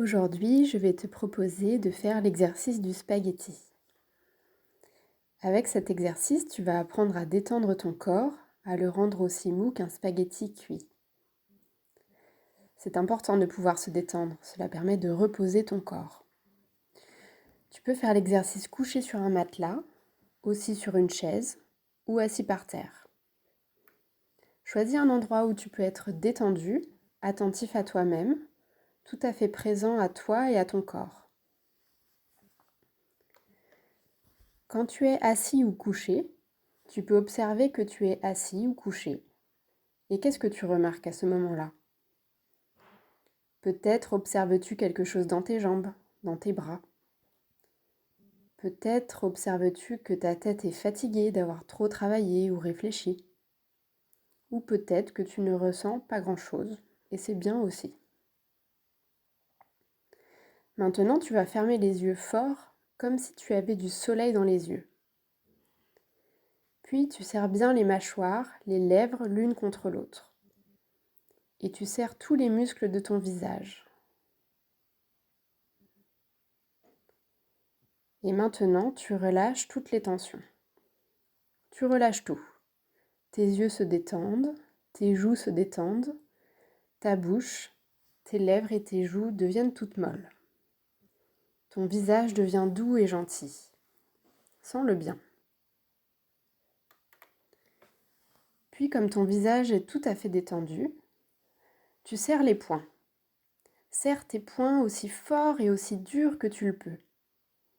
Aujourd'hui, je vais te proposer de faire l'exercice du spaghetti. Avec cet exercice, tu vas apprendre à détendre ton corps, à le rendre aussi mou qu'un spaghetti cuit. C'est important de pouvoir se détendre, cela permet de reposer ton corps. Tu peux faire l'exercice couché sur un matelas, aussi sur une chaise ou assis par terre. Choisis un endroit où tu peux être détendu, attentif à toi-même, tout à fait présent à toi et à ton corps. Quand tu es assis ou couché, tu peux observer que tu es assis ou couché. Et qu'est-ce que tu remarques à ce moment-là? Peut-être observes-tu quelque chose dans tes jambes, dans tes bras. Peut-être observes-tu que ta tête est fatiguée d'avoir trop travaillé ou réfléchi. Ou peut-être que tu ne ressens pas grand-chose, et c'est bien aussi. Maintenant, tu vas fermer les yeux fort, comme si tu avais du soleil dans les yeux. Puis tu serres bien les mâchoires, les lèvres l'une contre l'autre. Et tu serres tous les muscles de ton visage. Et maintenant, tu relâches toutes les tensions. Tu relâches tout. Tes yeux se détendent, tes joues se détendent, ta bouche, tes lèvres et tes joues deviennent toutes molles. Ton visage devient doux et gentil. Sens-le bien. Puis, comme ton visage est tout à fait détendu, tu serres les poings. Serre tes poings aussi fort et aussi dur que tu le peux.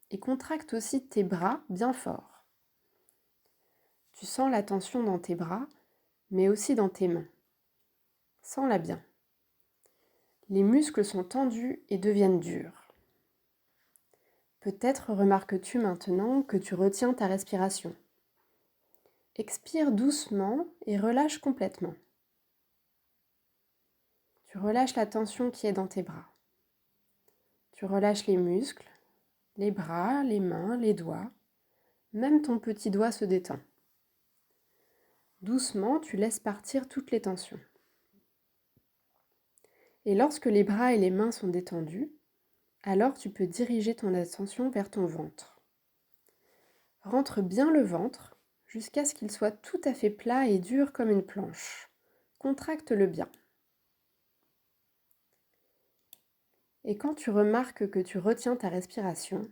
Et contracte aussi tes bras bien fort. Tu sens la tension dans tes bras, mais aussi dans tes mains. Sens-la bien. Les muscles sont tendus et deviennent durs. Peut-être remarques-tu maintenant que tu retiens ta respiration. Expire doucement et relâche complètement. Tu relâches la tension qui est dans tes bras. Tu relâches les muscles, les bras, les mains, les doigts. Même ton petit doigt se détend. Doucement, tu laisses partir toutes les tensions. Et lorsque les bras et les mains sont détendus, alors tu peux diriger ton attention vers ton ventre. Rentre bien le ventre jusqu'à ce qu'il soit tout à fait plat et dur comme une planche. Contracte-le bien. Et quand tu remarques que tu retiens ta respiration,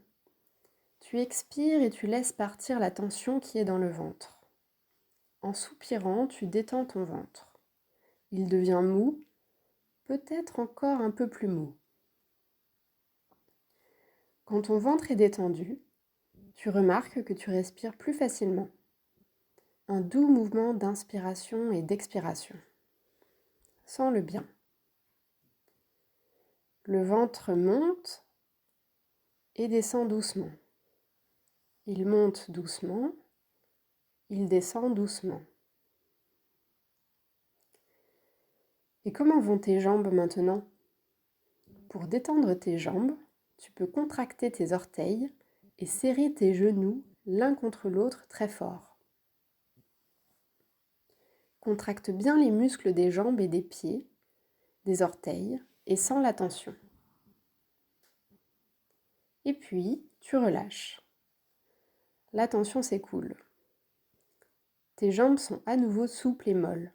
tu expires et tu laisses partir la tension qui est dans le ventre. En soupirant, tu détends ton ventre. Il devient mou, peut-être encore un peu plus mou. Quand ton ventre est détendu, tu remarques que tu respires plus facilement. Un doux mouvement d'inspiration et d'expiration. Sens-le bien. Le ventre monte et descend doucement. Il monte doucement, il descend doucement. Et comment vont tes jambes maintenant? Pour détendre tes jambes, tu peux contracter tes orteils et serrer tes genoux l'un contre l'autre très fort. Contracte bien les muscles des jambes et des pieds, des orteils et sens la tension. Et puis, tu relâches. La tension s'écoule. Tes jambes sont à nouveau souples et molles.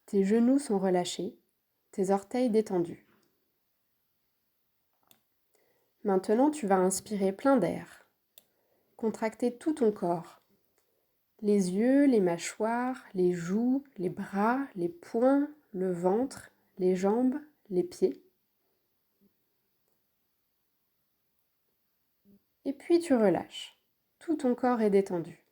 Tes genoux sont relâchés, tes orteils détendus. Maintenant, tu vas inspirer plein d'air. Contracter tout ton corps. Les yeux, les mâchoires, les joues, les bras, les poings, le ventre, les jambes, les pieds. Et puis tu relâches. Tout ton corps est détendu.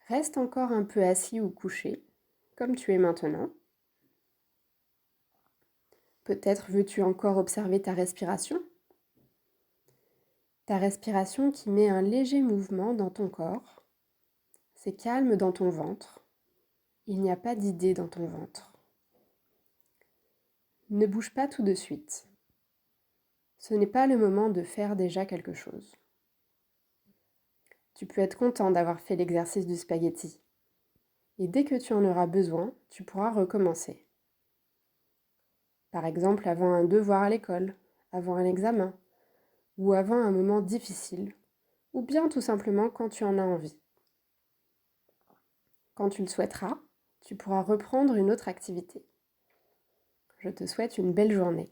Reste encore un peu assis ou couché, comme tu es maintenant. Peut-être veux-tu encore observer ta respiration? Ta respiration qui met un léger mouvement dans ton corps. C'est calme dans ton ventre. Il n'y a pas d'idée dans ton ventre. Ne bouge pas tout de suite. Ce n'est pas le moment de faire déjà quelque chose. Tu peux être content d'avoir fait l'exercice du spaghetti. Et dès que tu en auras besoin, tu pourras recommencer. par exemple avant un devoir à l'école, avant un examen, ou avant un moment difficile, ou bien tout simplement quand tu en as envie. Quand tu le souhaiteras, tu pourras reprendre une autre activité. Je te souhaite une belle journée.